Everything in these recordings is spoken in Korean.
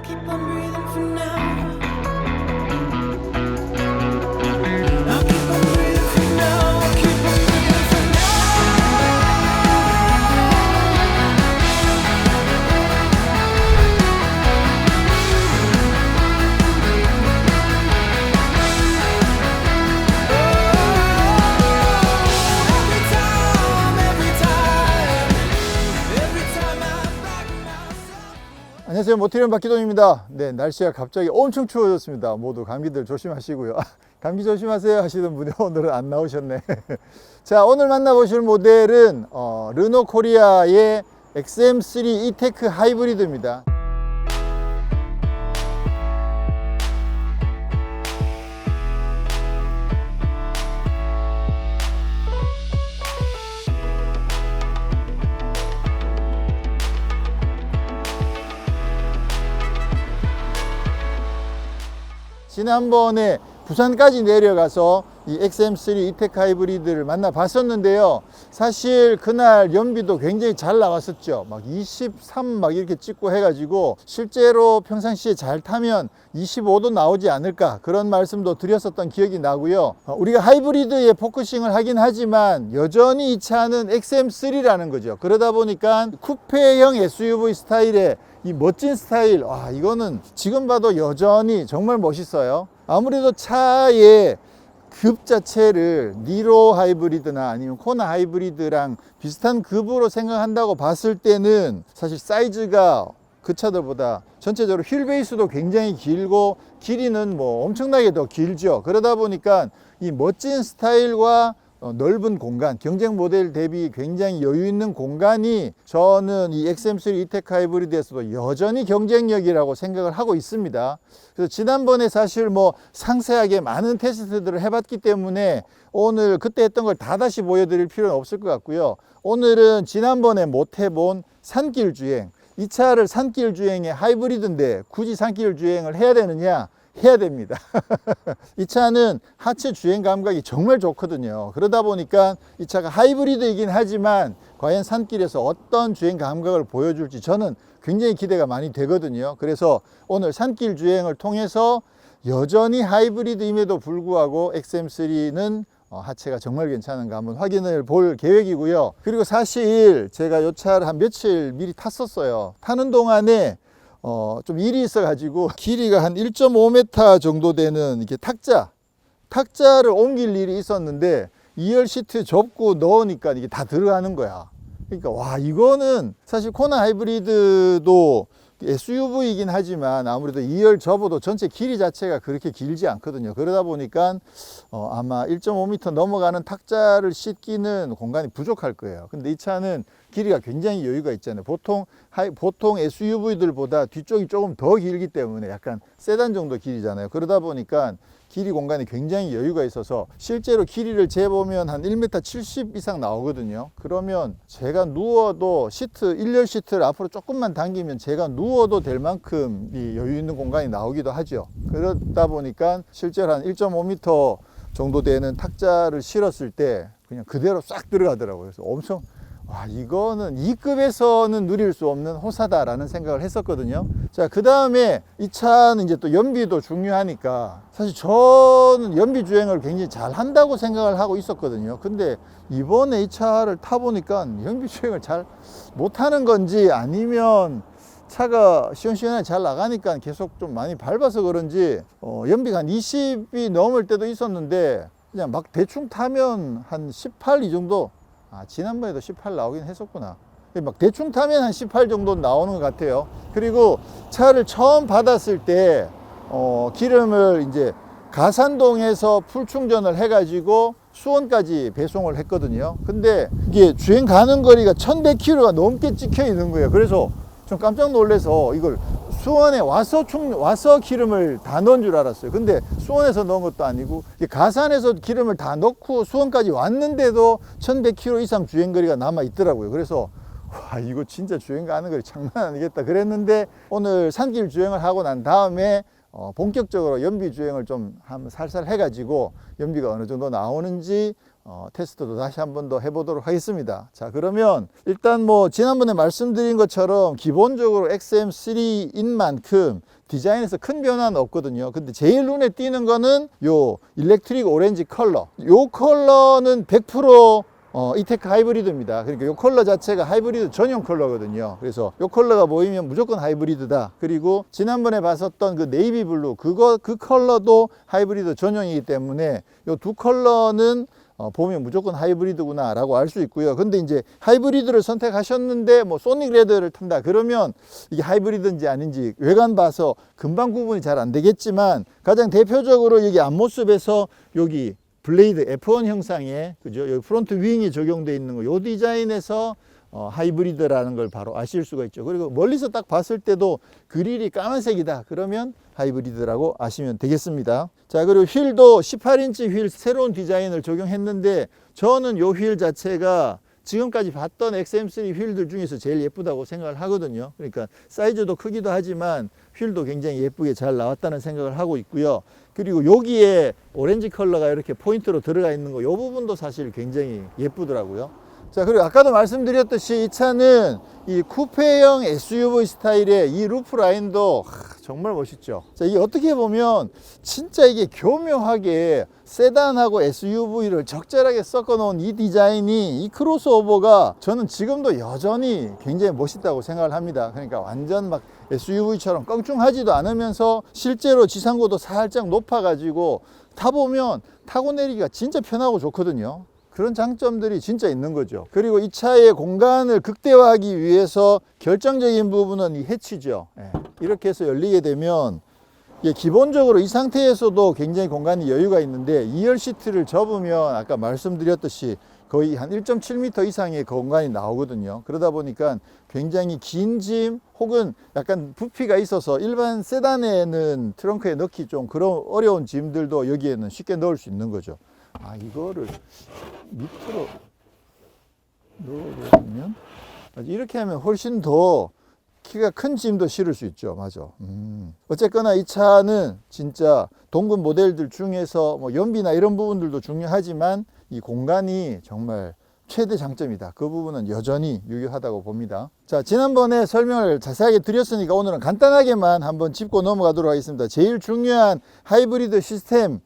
keep on breathing for now. I'll keep on breathing for now. I'll keep on breathing for 안녕하세요. 모티리언 박기동입니다. 네, 날씨가 갑자기 엄청 추워졌습니다. 모두 감기들 조심하시고요. 감기 조심하세요 하시던 분이 오늘은 안 나오셨네. 자, 오늘 만나보실 모델은 르노 코리아의 XM3 E-TEC 하이브리드입니다. 지난번에 부산까지 내려가서 이 XM3 E-TEC 하이브리드를 만나 봤었는데요. 사실 그날 연비도 굉장히 잘 나왔었죠. 막 23 막 이렇게 찍고 해가지고 실제로 평상시에 잘 타면 25도 나오지 않을까 그런 말씀도 드렸었던 기억이 나고요. 우리가 하이브리드에 포커싱을 하긴 하지만 여전히 이 차는 XM3라는 거죠. 그러다 보니까 쿠페형 SUV 스타일의 이 멋진 스타일, 이거는 지금 봐도 여전히 정말 멋있어요. 아무래도 차의 급 자체를 니로 하이브리드나 아니면 코나 하이브리드랑 비슷한 급으로 생각한다고 봤을 때는 사실 사이즈가 그 차들보다 전체적으로 휠 베이스도 굉장히 길고 길이는 뭐 엄청나게 더 길죠. 그러다 보니까 이 멋진 스타일과 넓은 공간, 경쟁 모델 대비 굉장히 여유 있는 공간이 저는 이 XM3 E-TEC 하이브리드에서도 여전히 경쟁력이라고 생각을 하고 있습니다. 그래서 지난번에 사실 뭐 상세하게 많은 테스트들을 해봤기 때문에 오늘 그때 했던 걸 다 다시 보여드릴 필요는 없을 것 같고요. 오늘은 지난번에 못 해본 산길 주행, 이 차를 산길 주행의 하이브리드인데 굳이 산길 주행을 해야 되느냐? 해야 됩니다. 이 차는 하체 주행 감각이 정말 좋거든요. 그러다 보니까 이 차가 하이브리드이긴 하지만 과연 산길에서 어떤 주행 감각을 보여줄지 저는 굉장히 기대가 많이 되거든요. 그래서 오늘 산길 주행을 통해서 여전히 하이브리드임에도 불구하고 XM3는 하체가 정말 괜찮은가 한번 확인을 볼 계획이고요. 그리고 사실 제가 이 차를 한 며칠 미리 탔었어요. 타는 동안에 좀 일이 있어 가지고 길이가 한 1.5m 정도 되는 이렇게 탁자를 옮길 일이 있었는데 2열 시트 접고 넣으니까 이게 다 들어가는 거야. 그러니까 와, 이거는 사실 코나 하이브리드도 SUV이긴 하지만 아무래도 2열 접어도 전체 길이 자체가 그렇게 길지 않거든요. 그러다 보니까 아마 1.5m 넘어가는 탁자를 싣기는 공간이 부족할 거예요. 근데 이 차는 길이가 굉장히 여유가 있잖아요. 보통 SUV들보다 뒤쪽이 조금 더 길기 때문에 약간 세단 정도 길이잖아요. 그러다 보니까 길이 공간이 굉장히 여유가 있어서 실제로 길이를 재보면 한 1m 70 이상 나오거든요. 그러면 제가 누워도 1열 시트를 앞으로 조금만 당기면 제가 누워도 될 만큼 이 여유 있는 공간이 나오기도 하죠. 그러다 보니까 실제로 한 1.5m 정도 되는 탁자를 실었을 때 그냥 그대로 싹 들어가더라고요. 그래서 엄청 이거는 이 급에서는 누릴 수 없는 호사다라는 생각을 했었거든요. 자, 그 다음에 이 차는 이제 또 연비도 중요하니까 사실 저는 연비 주행을 굉장히 잘 한다고 생각을 하고 있었거든요. 근데 이번에 이 차를 타보니까 연비 주행을 잘 못하는 건지 아니면 차가 시원시원하게 잘 나가니까 계속 좀 많이 밟아서 그런지 연비가 한 20이 넘을 때도 있었는데 그냥 막 대충 타면 한 18 이 정도, 지난번에도 18 나오긴 했었구나. 막 대충 타면 한 18 정도 나오는 것 같아요. 그리고 차를 처음 받았을 때 기름을 이제 가산동에서 풀 충전을 해가지고 수원까지 배송을 했거든요. 근데 이게 주행 가는 거리가 1100km가 넘게 찍혀 있는 거예요. 그래서 좀 깜짝 놀라서 이걸 수원에 와서 기름을 다 넣은 줄 알았어요. 근데 수원에서 넣은 것도 아니고 가산에서 기름을 다 넣고 수원까지 왔는데도 1100km 이상 주행거리가 남아 있더라고요. 그래서 이거 진짜 주행 가는 거리 장난 아니겠다 그랬는데 오늘 산길 주행을 하고 난 다음에 본격적으로 연비 주행을 좀 한번 살살 해가지고 연비가 어느 정도 나오는지 테스트도 다시 한 번 더 해보도록 하겠습니다. 자, 그러면 일단 뭐 지난번에 말씀드린 것처럼 기본적으로 XM3인 만큼 디자인에서 큰 변화는 없거든요. 근데 제일 눈에 띄는 거는 요 일렉트릭 오렌지 컬러. 요 컬러는 100% 이테크 하이브리드입니다. 그러니까 이 컬러 자체가 하이브리드 전용 컬러거든요. 그래서 이 컬러가 보이면 무조건 하이브리드다. 그리고 지난번에 봤었던 그 네이비 블루 그 컬러도 하이브리드 전용이기 때문에 이 두 컬러는 보면 무조건 하이브리드구나 라고 알 수 있고요. 근데 이제 하이브리드를 선택하셨는데 뭐 소닉 레드를 탄다 그러면 이게 하이브리드인지 아닌지 외관 봐서 금방 구분이 잘 안 되겠지만, 가장 대표적으로 여기 앞모습에서 여기 블레이드 F1 형상의, 그죠? 여기 프론트 윙이 적용되어 있는 거, 요 디자인에서 하이브리드라는 걸 바로 아실 수가 있죠. 그리고 멀리서 딱 봤을 때도 그릴이 까만색이다 그러면 하이브리드라고 아시면 되겠습니다. 자, 그리고 휠도 18인치 휠 새로운 디자인을 적용했는데, 저는 요 휠 자체가 지금까지 봤던 XM3 휠들 중에서 제일 예쁘다고 생각을 하거든요. 그러니까 사이즈도 크기도 하지만 휠도 굉장히 예쁘게 잘 나왔다는 생각을 하고 있고요. 그리고 여기에 오렌지 컬러가 이렇게 포인트로 들어가 있는 거, 이 부분도 사실 굉장히 예쁘더라고요. 자, 그리고 아까도 말씀드렸듯이 이 차는 이 쿠페형 SUV 스타일의 이 루프 라인도 정말 멋있죠. 자, 이게 어떻게 보면 진짜 이게 교묘하게 세단하고 SUV를 적절하게 섞어 놓은 이 디자인이, 이 크로스오버가 저는 지금도 여전히 굉장히 멋있다고 생각을 합니다. 그러니까 완전 막 SUV처럼 껑충하지도 않으면서 실제로 지상고도 살짝 높아 가지고 타보면 타고 내리기가 진짜 편하고 좋거든요. 그런 장점들이 진짜 있는 거죠. 그리고 이 차의 공간을 극대화하기 위해서 결정적인 부분은 이 해치죠. 이렇게 해서 열리게 되면 기본적으로 이 상태에서도 굉장히 공간이 여유가 있는데, 2열 시트를 접으면 아까 말씀드렸듯이 거의 한 1.7m 이상의 공간이 나오거든요. 그러다 보니까 굉장히 긴 짐 혹은 약간 부피가 있어서 일반 세단에는 트렁크에 넣기 좀 그런 어려운 짐들도 여기에는 쉽게 넣을 수 있는 거죠. 아, 이거를 밑으로 넣어보면 이렇게 하면 훨씬 더 키가 큰 짐도 실을 수 있죠. 맞아. 어쨌거나 이 차는 진짜 동급 모델들 중에서 뭐 연비나 이런 부분들도 중요하지만 이 공간이 정말 최대 장점이다. 그 부분은 여전히 유효하다고 봅니다. 자, 지난번에 설명을 자세하게 드렸으니까 오늘은 간단하게만 한번 짚고 넘어가도록 하겠습니다. 제일 중요한 하이브리드 시스템,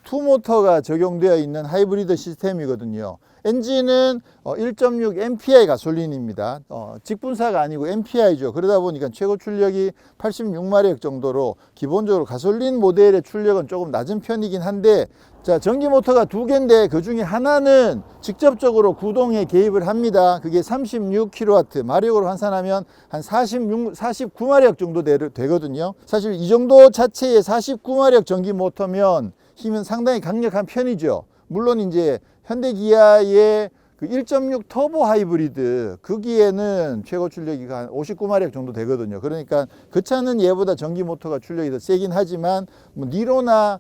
투모터가 적용되어 있는 하이브리드 시스템이거든요. 엔진은 1.6 MPI 가솔린입니다. 직분사가 아니고 MPI죠. 그러다 보니까 최고 출력이 86마력 정도로 기본적으로 가솔린 모델의 출력은 조금 낮은 편이긴 한데, 자, 전기 모터가 두 개인데 그 중에 하나는 직접적으로 구동에 개입을 합니다. 그게 36kW, 마력으로 환산하면 한 49마력 정도 되거든요. 사실 이 정도 자체의 49마력 전기 모터면 힘은 상당히 강력한 편이죠. 물론 이제 현대 기아의 그 1.6 터보 하이브리드, 거기에는 최고 출력이 한 59마력 정도 되거든요. 그러니까 그 차는 얘보다 전기 모터가 출력이 더 세긴 하지만 뭐 니로나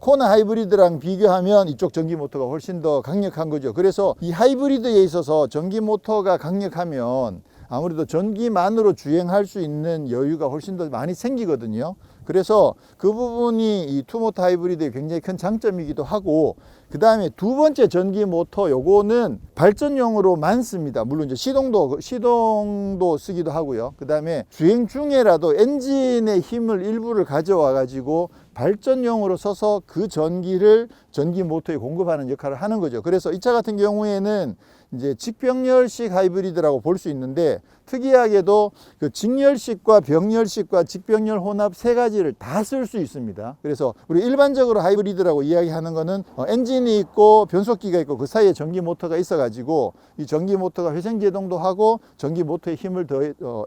코나 하이브리드랑 비교하면 이쪽 전기 모터가 훨씬 더 강력한 거죠. 그래서 이 하이브리드에 있어서 전기 모터가 강력하면 아무래도 전기만으로 주행할 수 있는 여유가 훨씬 더 많이 생기거든요. 그래서 그 부분이 이 투모터 하이브리드의 굉장히 큰 장점이기도 하고, 그 다음에 두 번째 전기 모터, 요거는 발전용으로만 씁니다. 물론 이제 시동도 쓰기도 하고요. 그 다음에 주행 중에라도 엔진의 힘을 일부를 가져와 가지고 발전용으로 써서 그 전기를 전기 모터에 공급하는 역할을 하는 거죠. 그래서 이 차 같은 경우에는 이제 직병렬식 하이브리드라고 볼 수 있는데, 특이하게도 그 직렬식과 병렬식과 직병렬 혼합 세 가지를 다 쓸 수 있습니다. 그래서 우리 일반적으로 하이브리드라고 이야기하는 거는 엔진이 있고 변속기가 있고 그 사이에 전기 모터가 있어 가지고 이 전기 모터가 회생 제동도 하고 전기 모터의 힘을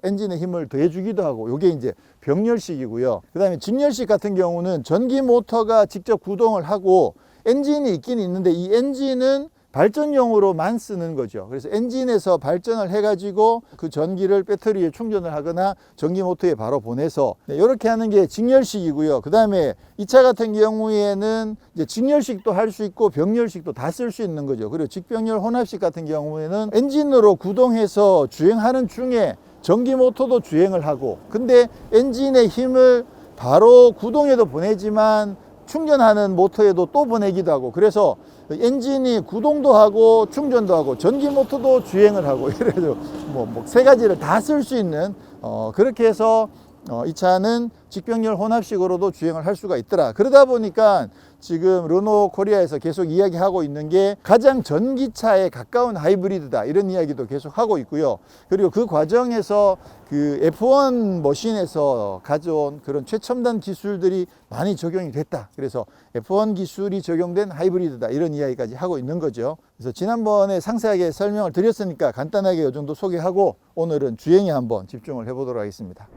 엔진의 힘을 더해 주기도 하고, 요게 이제 병렬식이고요. 그다음에 직렬식 같은 경우는 전기 모터가 직접 구동을 하고 엔진이 있긴 있는데 이 엔진은 발전용으로만 쓰는 거죠. 그래서 엔진에서 발전을 해가지고 그 전기를 배터리에 충전을 하거나 전기 모터에 바로 보내서 이렇게 하는 게 직렬식이고요. 그 다음에 이 차 같은 경우에는 이제 직렬식도 할 수 있고 병렬식도 다 쓸 수 있는 거죠. 그리고 직병렬 혼합식 같은 경우에는 엔진으로 구동해서 주행하는 중에 전기 모터도 주행을 하고, 근데 엔진의 힘을 바로 구동에도 보내지만 충전하는 모터에도 또 보내기도 하고, 그래서 엔진이 구동도 하고 충전도 하고 전기 모터도 주행을 하고 이래서 뭐 세 가지를 다 쓸 수 있는 그렇게 해서 이 차는 직병렬 혼합식으로도 주행을 할 수가 있더라. 그러다 보니까 지금 르노 코리아에서 계속 이야기하고 있는 게 가장 전기차에 가까운 하이브리드다, 이런 이야기도 계속 하고 있고요. 그리고 그 과정에서 그 F1 머신에서 가져온 그런 최첨단 기술들이 많이 적용이 됐다. 그래서 F1 기술이 적용된 하이브리드다, 이런 이야기까지 하고 있는 거죠. 그래서 지난번에 상세하게 설명을 드렸으니까 간단하게 이 정도 소개하고 오늘은 주행에 한번 집중을 해보도록 하겠습니다.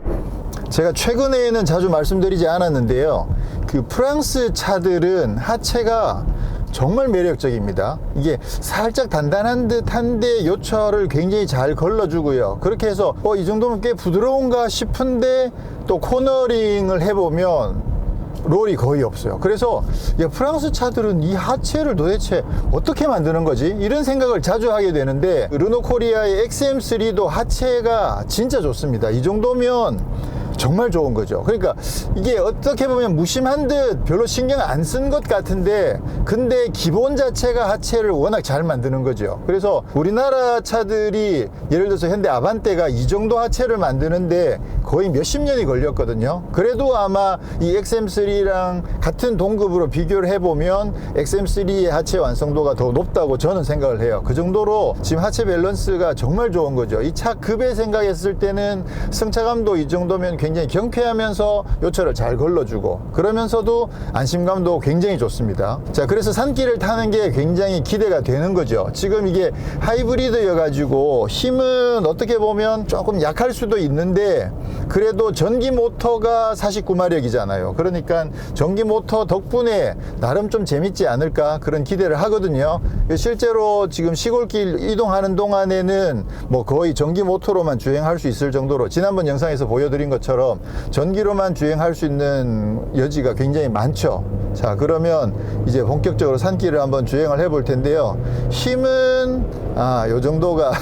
제가 최근에는 자주 말씀드리지 않았는데요, 그 프랑스 차들은 하체가 정말 매력적입니다. 이게 살짝 단단한 듯한데 요철을 굉장히 잘 걸러주고요. 그렇게 해서 이 정도면 꽤 부드러운가 싶은데 또 코너링을 해보면 롤이 거의 없어요. 그래서 프랑스 차들은 이 하체를 도대체 어떻게 만드는 거지? 이런 생각을 자주 하게 되는데, 르노 코리아의 XM3도 하체가 진짜 좋습니다. 이 정도면 정말 좋은 거죠. 그러니까 이게 어떻게 보면 무심한 듯 별로 신경 안 쓴 것 같은데, 근데 기본 자체가 하체를 워낙 잘 만드는 거죠. 그래서 우리나라 차들이 예를 들어서 현대 아반떼가 이 정도 하체를 만드는데 거의 몇십 년이 걸렸거든요. 그래도 아마 이 XM3랑 같은 동급으로 비교를 해보면 XM3의 하체 완성도가 더 높다고 저는 생각을 해요. 그 정도로 지금 하체 밸런스가 정말 좋은 거죠. 이 차 급의 생각했을 때는 승차감도 이 정도면 굉장히 경쾌하면서 요철을 잘 걸러주고, 그러면서도 안심감도 굉장히 좋습니다. 자, 그래서 산길을 타는 게 굉장히 기대가 되는 거죠. 지금 이게 하이브리드여 가지고 힘은 어떻게 보면 조금 약할 수도 있는데, 그래도 전기 모터가 49마력이잖아요. 그러니까 전기 모터 덕분에 나름 좀 재밌지 않을까, 그런 기대를 하거든요. 실제로 지금 시골길 이동하는 동안에는 뭐 거의 전기 모터로만 주행할 수 있을 정도로, 지난번 영상에서 보여드린 것처럼 전기로만 주행할 수 있는 여지가 굉장히 많죠. 자, 그러면 이제 본격적으로 산길을 한번 주행을 해 볼 텐데요. 힘은 요 정도가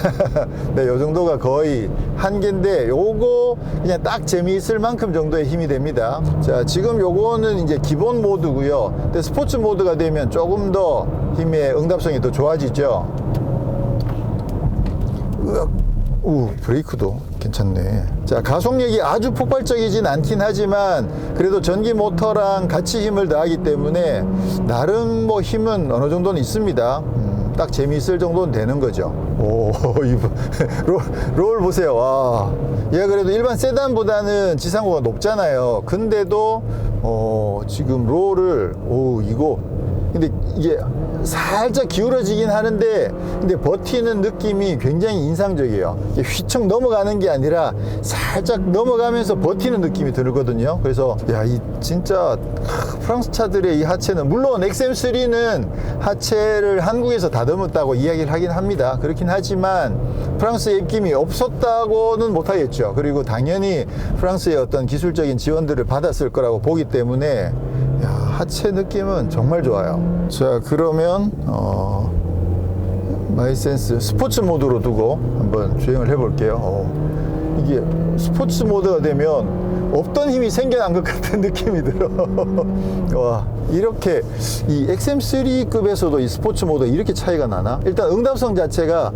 네, 요 정도가 거의 한계인데, 요거 그냥 딱 재미있을 만큼 정도의 힘이 됩니다. 자, 지금 요거는 이제 기본 모드고요. 근데 스포츠 모드가 되면 조금 더 힘의 응답성이 더 좋아지죠. 브레이크도 괜찮네. 자, 가속력이 아주 폭발적이진 않긴 하지만 그래도 전기 모터랑 같이 힘을 더하기 때문에 나름 뭐 힘은 어느 정도는 있습니다. 딱 재미있을 정도는 되는 거죠. 롤 보세요. 와, 얘가 그래도 일반 세단보다는 지상고가 높잖아요. 근데도 지금 롤을 이거 근데 이게 살짝 기울어지긴 하는데, 근데 버티는 느낌이 굉장히 인상적이에요. 휘청 넘어가는 게 아니라 살짝 넘어가면서 버티는 느낌이 들거든요. 그래서 이 진짜 프랑스 차들의 이 하체는, 물론 XM3는 하체를 한국에서 다듬었다고 이야기를 하긴 합니다. 그렇긴 하지만 프랑스의 입김이 없었다고는 못하겠죠. 그리고 당연히 프랑스의 어떤 기술적인 지원들을 받았을 거라고 보기 때문에 하체 느낌은 정말 좋아요. 자, 그러면 마이센스 스포츠 모드로 두고 한번 주행을 해 볼게요. 이게 스포츠 모드가 되면 없던 힘이 생겨난 것 같은 느낌이 들어. 와, 이렇게 이 XM3급에서도 이 스포츠 모드가 이렇게 차이가 나나? 일단 응답성 자체가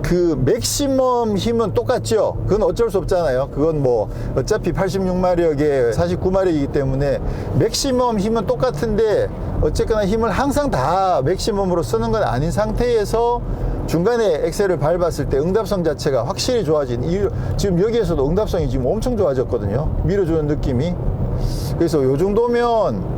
그 맥시멈 힘은 똑같죠. 그건 어쩔 수 없잖아요. 그건 뭐 어차피 86마력에 49마력이기 때문에 맥시멈 힘은 똑같은데, 어쨌거나 힘을 항상 다 맥시멈으로 쓰는 건 아닌 상태에서 중간에 엑셀을 밟았을 때 응답성 자체가 확실히 좋아진, 지금 여기에서도 응답성이 지금 엄청 좋아졌거든요. 밀어주는 느낌이. 그래서 요 정도면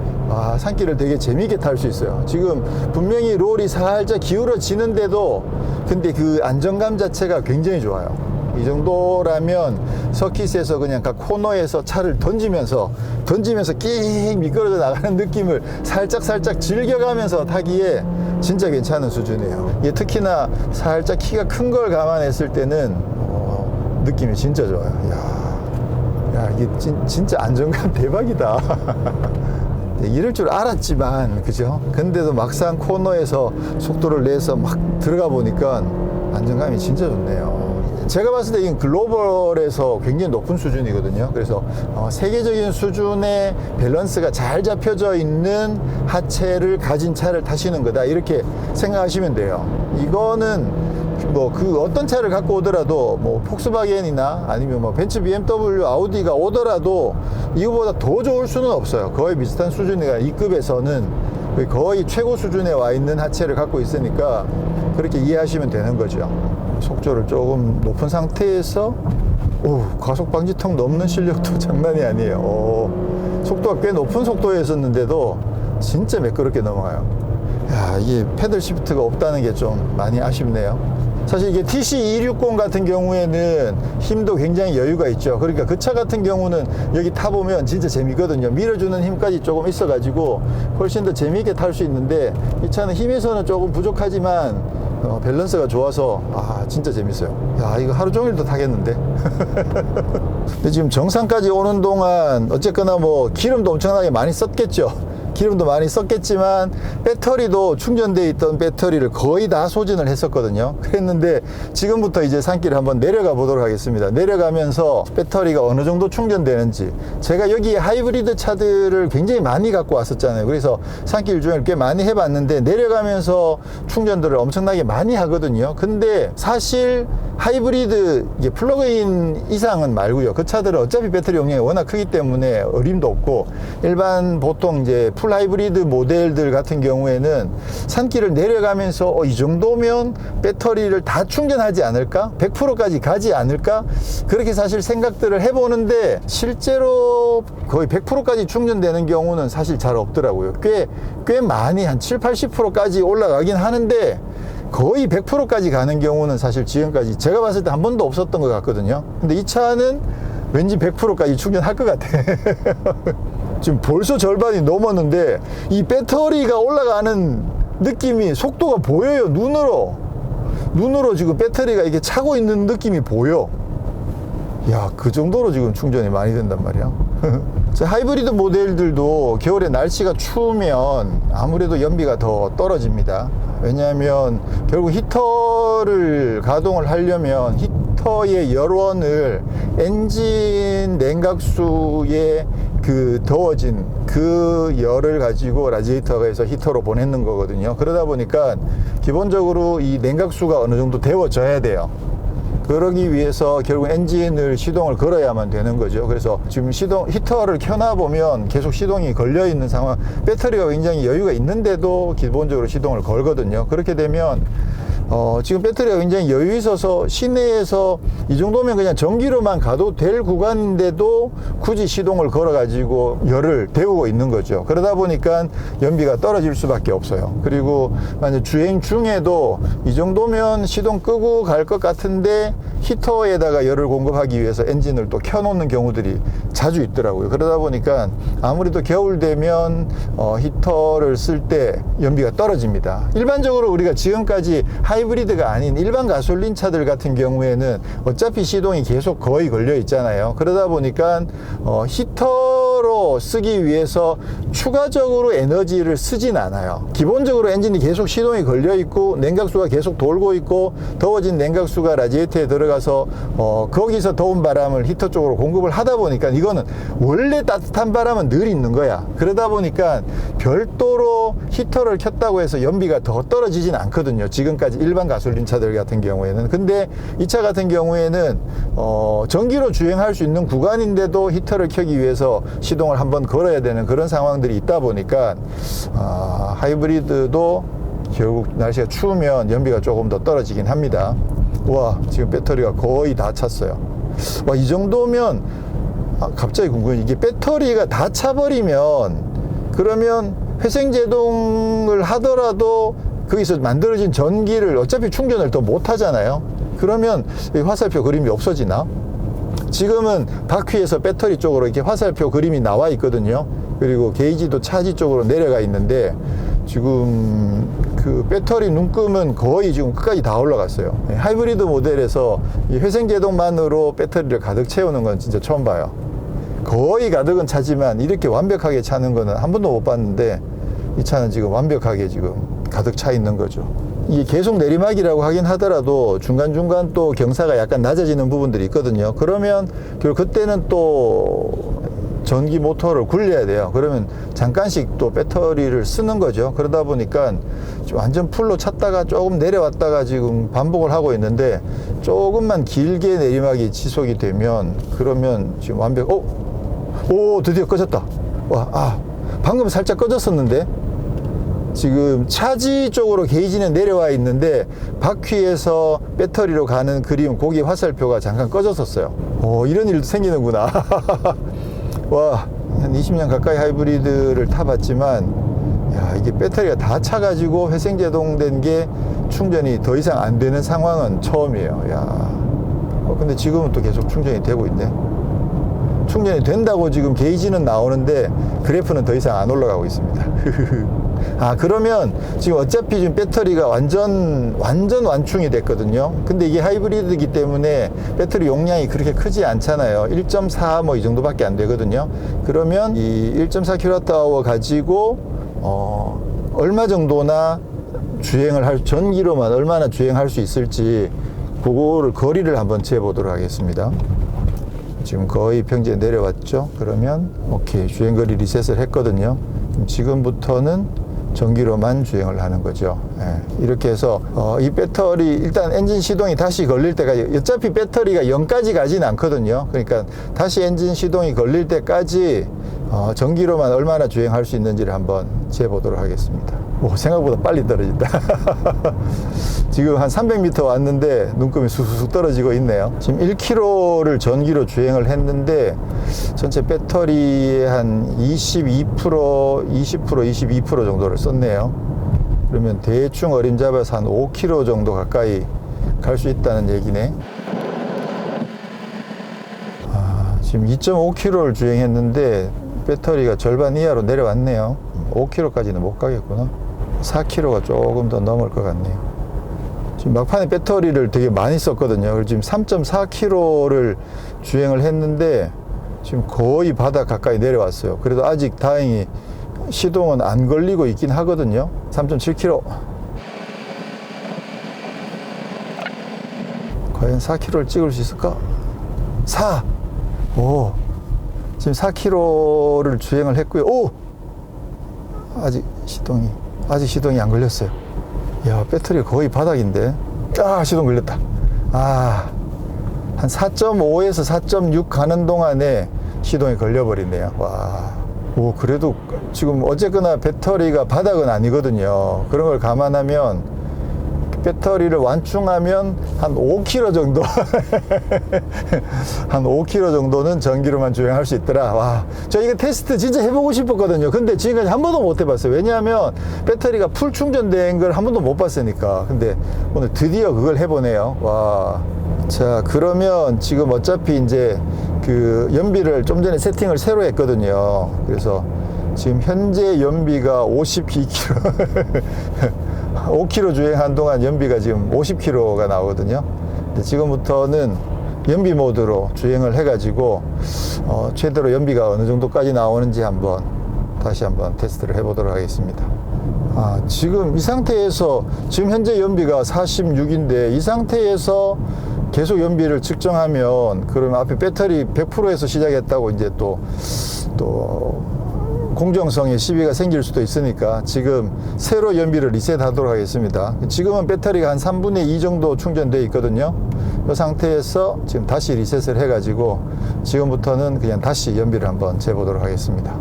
산길을 되게 재미있게 탈 수 있어요. 지금 분명히 롤이 살짝 기울어지는데도 근데 그 안정감 자체가 굉장히 좋아요. 이 정도라면 서킷에서 그냥 각 코너에서 차를 던지면서 끽 미끄러져 나가는 느낌을 살짝 즐겨가면서 타기에 진짜 괜찮은 수준이에요. 이게 특히나 살짝 키가 큰 걸 감안했을 때는 느낌이 진짜 좋아요. 이게 진짜 안정감 대박이다. 이럴 줄 알았지만, 그죠? 근데도 막상 코너에서 속도를 내서 막 들어가 보니까 안정감이 진짜 좋네요. 제가 봤을 때 이건 글로벌에서 굉장히 높은 수준이거든요. 그래서 세계적인 수준의 밸런스가 잘 잡혀져 있는 하체를 가진 차를 타시는 거다, 이렇게 생각하시면 돼요. 이거는 뭐 그 어떤 차를 갖고 오더라도 뭐 폭스바겐이나 아니면 뭐 벤츠, BMW, 아우디가 오더라도 이거보다 더 좋을 수는 없어요. 거의 비슷한 수준이가 이 급에서는 거의 최고 수준에 와 있는 하체를 갖고 있으니까 그렇게 이해하시면 되는 거죠. 속도를 조금 높은 상태에서 가속 방지턱 넘는 실력도 장난이 아니에요. 속도가 꽤 높은 속도였었는데도 진짜 매끄럽게 넘어가요. 야, 이게 패들 시프트가 없다는 게 좀 많이 아쉽네요. 사실 이게 TC260 같은 경우에는 힘도 굉장히 여유가 있죠. 그러니까 그 차 같은 경우는 여기 타보면 진짜 재미거든요. 밀어주는 힘까지 조금 있어가지고 훨씬 더 재미있게 탈 수 있는데, 이 차는 힘에서는 조금 부족하지만 밸런스가 좋아서 진짜 재밌어요. 야, 이거 하루 종일도 타겠는데. 근데 지금 정상까지 오는 동안 어쨌거나 뭐 기름도 엄청나게 많이 썼겠죠. 기름도 많이 썼겠지만 배터리도 충전되어 있던 배터리를 거의 다 소진을 했었거든요. 그랬는데 지금부터 이제 산길을 한번 내려가 보도록 하겠습니다. 내려가면서 배터리가 어느 정도 충전되는지, 제가 여기 하이브리드 차들을 굉장히 많이 갖고 왔었잖아요. 그래서 산길 주행을 꽤 많이 해봤는데 내려가면서 충전들을 엄청나게 많이 하거든요. 근데 사실 하이브리드 이게 플러그인 이상은 말고요, 그 차들은 어차피 배터리 용량이 워낙 크기 때문에 어림도 없고, 일반 보통 이제 풀 하이브리드 모델들 같은 경우에는 산길을 내려가면서 이 정도면 배터리를 다 충전하지 않을까? 100%까지 가지 않을까? 그렇게 사실 생각들을 해보는데 실제로 거의 100%까지 충전되는 경우는 사실 잘 없더라고요. 꽤 많이 한 7, 80%까지 올라가긴 하는데 거의 100%까지 가는 경우는 사실 지금까지 제가 봤을 때 한 번도 없었던 것 같거든요. 근데 이 차는 왠지 100%까지 충전할 것 같아. 지금 벌써 절반이 넘었는데 이 배터리가 올라가는 느낌이, 속도가 보여요. 눈으로 지금 배터리가 이렇게 차고 있는 느낌이 보여. 야, 그 정도로 지금 충전이 많이 된단 말이야. 하이브리드 모델들도 겨울에 날씨가 추우면 아무래도 연비가 더 떨어집니다. 왜냐하면 결국 히터를 가동을 하려면 히터의 열원을 엔진 냉각수에 그 더워진 그 열을 가지고 라디에이터에서 히터로 보내는 거거든요. 그러다 보니까 기본적으로 이 냉각수가 어느 정도 데워져야 돼요. 그러기 위해서 결국 엔진을 시동을 걸어야만 되는 거죠. 그래서 지금 히터를 켜놔 보면 계속 시동이 걸려 있는 상황, 배터리가 굉장히 여유가 있는데도 기본적으로 시동을 걸거든요. 그렇게 되면 지금 배터리가 굉장히 여유 있어서 시내에서 이 정도면 그냥 전기로만 가도 될 구간인데도 굳이 시동을 걸어 가지고 열을 데우고 있는 거죠. 그러다 보니까 연비가 떨어질 수밖에 없어요. 그리고 만약 주행 중에도 이 정도면 시동 끄고 갈 것 같은데 히터에다가 열을 공급하기 위해서 엔진을 또 켜놓는 경우들이 자주 있더라고요. 그러다 보니까 아무래도 겨울 되면 히터를 쓸 때 연비가 떨어집니다. 일반적으로 우리가 지금까지 하이브리드가 아닌 일반 가솔린 차들 같은 경우에는 어차피 시동이 계속 거의 걸려 있잖아요. 그러다 보니까 히터로 쓰기 위해서 추가적으로 에너지를 쓰진 않아요. 기본적으로 엔진이 계속 시동이 걸려 있고 냉각수가 계속 돌고 있고, 더워진 냉각수가 라디에이터에 들어가서 거기서 더운 바람을 히터 쪽으로 공급을 하다 보니까 이거는 원래 따뜻한 바람은 늘 있는 거야. 그러다 보니까 별도로 히터를 켰다고 해서 연비가 더 떨어지진 않거든요. 지금까지 일반 가솔린 차들 같은 경우에는. 근데 이 차 같은 경우에는 전기로 주행할 수 있는 구간인데도 히터를 켜기 위해서 시동을 한번 걸어야 되는 그런 상황들이 있다 보니까 하이브리드도 결국 날씨가 추우면 연비가 조금 더 떨어지긴 합니다. 와, 지금 배터리가 거의 다 찼어요. 와, 이 정도면 갑자기 궁금해. 이게 배터리가 다 차버리면 그러면 회생제동을 하더라도 거기서 만들어진 전기를 어차피 충전을 더 못 하잖아요. 그러면 화살표 그림이 없어지나? 지금은 바퀴에서 배터리 쪽으로 이렇게 화살표 그림이 나와 있거든요. 그리고 게이지도 차지 쪽으로 내려가 있는데 지금 그 배터리 눈금은 거의 지금 끝까지 다 올라갔어요. 하이브리드 모델에서 이 회생제동만으로 배터리를 가득 채우는 건 진짜 처음 봐요. 거의 가득은 차지만 이렇게 완벽하게 차는 거는 한 번도 못 봤는데 이 차는 지금 완벽하게 지금 가득 차 있는 거죠. 이게 계속 내리막이라고 하긴 하더라도 중간중간 또 경사가 약간 낮아지는 부분들이 있거든요. 그러면 그때는 또 전기 모터를 굴려야 돼요. 그러면 잠깐씩 또 배터리를 쓰는 거죠. 그러다 보니까 완전 풀로 찼다가 조금 내려왔다가 지금 반복을 하고 있는데, 조금만 길게 내리막이 지속이 되면, 그러면 지금 오, 드디어 꺼졌다. 와, 방금 살짝 꺼졌었는데, 지금 차지 쪽으로 게이지는 내려와 있는데 바퀴에서 배터리로 가는 그림 고기 화살표가 잠깐 꺼졌었어요. 이런 일도 생기는구나. 와, 한 20년 가까이 하이브리드를 타봤지만, 야, 이게 배터리가 다 차가지고 회생제동된 게 충전이 더 이상 안 되는 상황은 처음이에요. 야, 근데 지금은 또 계속 충전이 되고 있네. 충전이 된다고 지금 게이지는 나오는데 그래프는 더 이상 안 올라가고 있습니다. 그러면 지금 어차피 지금 배터리가 완전 완충이 됐거든요. 근데 이게 하이브리드이기 때문에 배터리 용량이 그렇게 크지 않잖아요. 1.4 뭐 이 정도밖에 안 되거든요. 그러면 이 1.4kWh 가지고 얼마 정도나 전기로만 얼마나 주행할 수 있을지, 그거를 거리를 한번 재보도록 하겠습니다. 지금 거의 평지에 내려왔죠. 그러면 오케이, 주행거리 리셋을 했거든요. 지금부터는 전기로만 주행을 하는 거죠. 이렇게 해서 이 배터리, 일단 엔진 시동이 다시 걸릴 때까지, 어차피 배터리가 0까지 가진 않거든요. 그러니까 다시 엔진 시동이 걸릴 때까지 전기로만 얼마나 주행할 수 있는지를 한번 재보도록 하겠습니다. 생각보다 빨리 떨어진다. 지금 한 300m 왔는데 눈금이 쑥쑥 떨어지고 있네요. 지금 1km를 전기로 주행을 했는데 전체 배터리의 한 22% 정도를 썼네요. 그러면 대충 어림잡아서 한 5km 정도 가까이 갈 수 있다는 얘기네. 지금 2.5km를 주행했는데 배터리가 절반 이하로 내려왔네요. 5km까지는 못 가겠구나. 4km가 조금 더 넘을 것 같네요. 지금 막판에 배터리를 되게 많이 썼거든요. 그래서 지금 3.4km를 주행을 했는데 지금 거의 바닥 가까이 내려왔어요. 그래도 아직 다행히 시동은 안 걸리고 있긴 하거든요. 3.7km. 과연 4km를 찍을 수 있을까? 4! 오! 지금 4km를 주행을 했고요. 오! 아직 시동이 안 걸렸어요. 야, 배터리가 거의 바닥인데. 시동 걸렸다. 한 4.5에서 4.6 가는 동안에 시동이 걸려버리네요. 와. 그래도 지금 어쨌거나 배터리가 바닥은 아니거든요. 그런 걸 감안하면 배터리를 완충하면 한 5km 정도 한 5km 정도는 전기로만 주행할 수 있더라. 와, 저 이거 테스트 진짜 해보고 싶었거든요. 근데 지금까지 한 번도 못 해봤어요. 왜냐하면 배터리가 풀 충전된 걸 한 번도 못 봤으니까. 근데 오늘 드디어 그걸 해보네요. 와. 자, 그러면 지금 어차피 이제 그 연비를 좀 전에 세팅을 새로 했거든요. 그래서 지금 현재 연비가 52km 5km 주행한 동안 연비가 지금 50km가 나오거든요. 근데 지금부터는 연비 모드로 주행을 해가지고 최대로 연비가 어느 정도까지 나오는지 다시 한번 테스트를 해보도록 하겠습니다. 지금 이 상태에서 지금 현재 연비가 46인데 이 상태에서 계속 연비를 측정하면, 그러면 앞에 배터리 100%에서 시작했다고 이제 또 공정성에 시비가 생길 수도 있으니까 지금 새로 연비를 리셋하도록 하겠습니다. 지금은 배터리가 한 3분의 2 정도 충전되어 있거든요. 이 상태에서 지금 다시 리셋을 해가지고 지금부터는 그냥 다시 연비를 한번 재보도록 하겠습니다.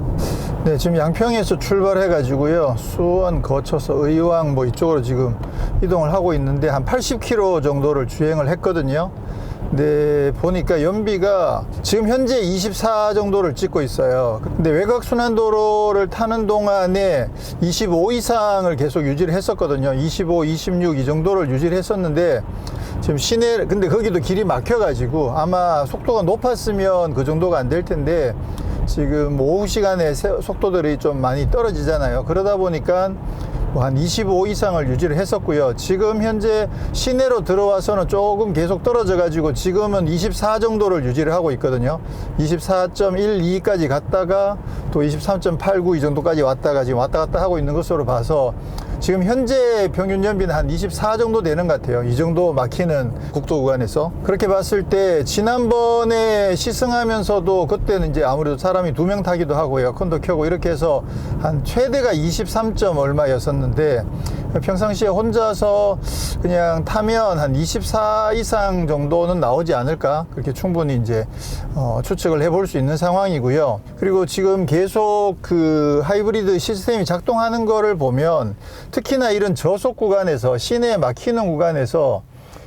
네, 지금 양평에서 출발해 가지고요, 수원 거쳐서 의왕 뭐 이쪽으로 지금 이동을 하고 있는데 한 80km 정도를 주행을 했거든요. 근데 보니까 연비가 지금 현재 24 정도를 찍고 있어요. 근데 외곽순환도로를 타는 동안에 25 이상을 계속 유지를 했었거든요. 25, 26 이 정도를 유지를 했었는데 지금 시내, 근데 거기도 길이 막혀가지고 아마 속도가 높았으면 그 정도가 안 될 텐데 지금 오후 시간에 속도들이 좀 많이 떨어지잖아요. 그러다 보니까 한 25 이상을 유지를 했었고요. 지금 현재 시내로 들어와서는 조금 계속 떨어져 가지고 지금은 24 정도를 유지를 하고 있거든요. 24.12까지 갔다가 또 23.89 이 정도까지 왔다가 지금 왔다 갔다 하고 있는 것으로 봐서 지금 현재 평균 연비는 한 24 정도 되는 것 같아요. 이 정도 막히는 국도 구간에서. 그렇게 봤을 때 지난번에 시승하면서도 그때는 이제 아무래도 사람이 2명 타기도 하고 에어컨도 켜고 이렇게 해서 한 최대가 23점 얼마였었는데, 평상시에 혼자서 그냥 타면 한 24 이상 정도는 나오지 않을까, 그렇게 충분히 이제 추측을 해볼 수 있는 상황이고요. 그리고 지금 계속 그 하이브리드 시스템이 작동하는 거를 보면, 특히나 이런 저속 구간에서, 시내에 막히는 구간에서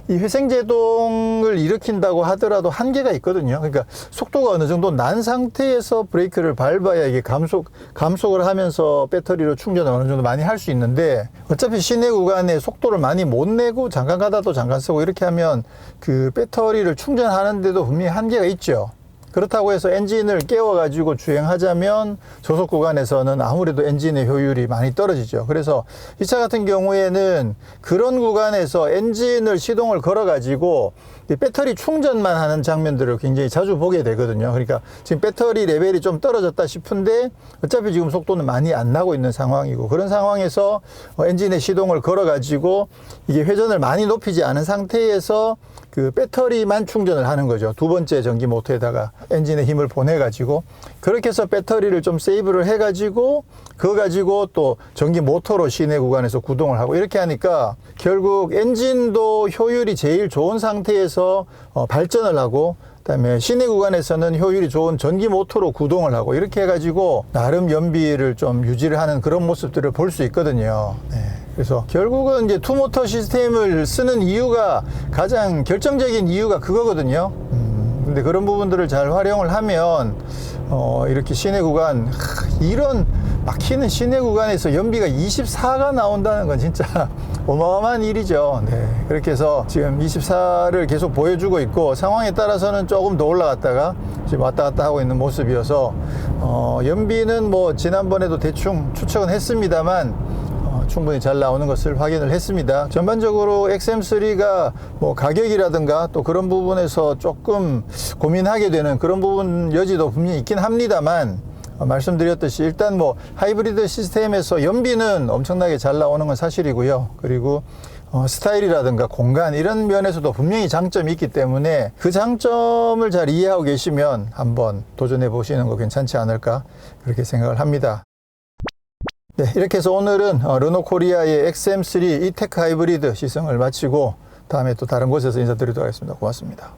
이 회생제동을 일으킨다고 하더라도 한계가 있거든요. 그러니까 속도가 어느 정도 난 상태에서 브레이크를 밟아야 이게 감속을 하면서 배터리로 충전을 어느 정도 많이 할 수 있는데, 어차피 시내 구간에 속도를 많이 못 내고 잠깐 가다 또 잠깐 쓰고 이렇게 하면 그 배터리를 충전하는데도 분명히 한계가 있죠. 그렇다고 해서 엔진을 깨워가지고 주행하자면 저속 구간에서는 아무래도 엔진의 효율이 많이 떨어지죠. 그래서 이 차 같은 경우에는 그런 구간에서 엔진을 시동을 걸어가지고 배터리 충전만 하는 장면들을 굉장히 자주 보게 되거든요. 그러니까 지금 배터리 레벨이 좀 떨어졌다 싶은데 어차피 지금 속도는 많이 안 나고 있는 상황이고, 그런 상황에서 엔진의 시동을 걸어가지고 이게 회전을 많이 높이지 않은 상태에서 그 배터리만 충전을 하는 거죠. 두 번째 전기 모터에다가 엔진의 힘을 보내가지고, 그렇게 해서 배터리를 좀 세이브를 해가지고 그거 가지고 또 전기 모터로 시내 구간에서 구동을 하고, 이렇게 하니까 결국 엔진도 효율이 제일 좋은 상태에서 발전을 하고, 그다음에 시내 구간에서는 효율이 좋은 전기 모터로 구동을 하고, 이렇게 해가지고 나름 연비를 좀 유지를 하는 그런 모습들을 볼 수 있거든요. 네. 그래서 결국은 이제 투모터 시스템을 쓰는 이유가, 가장 결정적인 이유가 그거거든요. 근데 그런 부분들을 잘 활용을 하면 이렇게 시내 구간, 이런 막히는 시내 구간에서 연비가 24가 나온다는 건 진짜 어마어마한 일이죠. 네. 그렇게 해서 지금 24를 계속 보여주고 있고, 상황에 따라서는 조금 더 올라갔다가 지금 왔다 갔다 하고 있는 모습이어서 연비는 뭐 지난번에도 대충 추측은 했습니다만 충분히 잘 나오는 것을 확인을 했습니다. 전반적으로 XM3가 뭐 가격이라든가 또 그런 부분에서 조금 고민하게 되는 그런 부분 여지도 분명히 있긴 합니다만, 말씀드렸듯이 일단 뭐 하이브리드 시스템에서 연비는 엄청나게 잘 나오는 건 사실이고요. 그리고 스타일이라든가 공간, 이런 면에서도 분명히 장점이 있기 때문에 그 장점을 잘 이해하고 계시면 한번 도전해 보시는 거 괜찮지 않을까, 그렇게 생각을 합니다. 네, 이렇게 해서 오늘은 르노코리아의 XM3 E-TEC 하이브리드 시승을 마치고 다음에 또 다른 곳에서 인사드리도록 하겠습니다. 고맙습니다.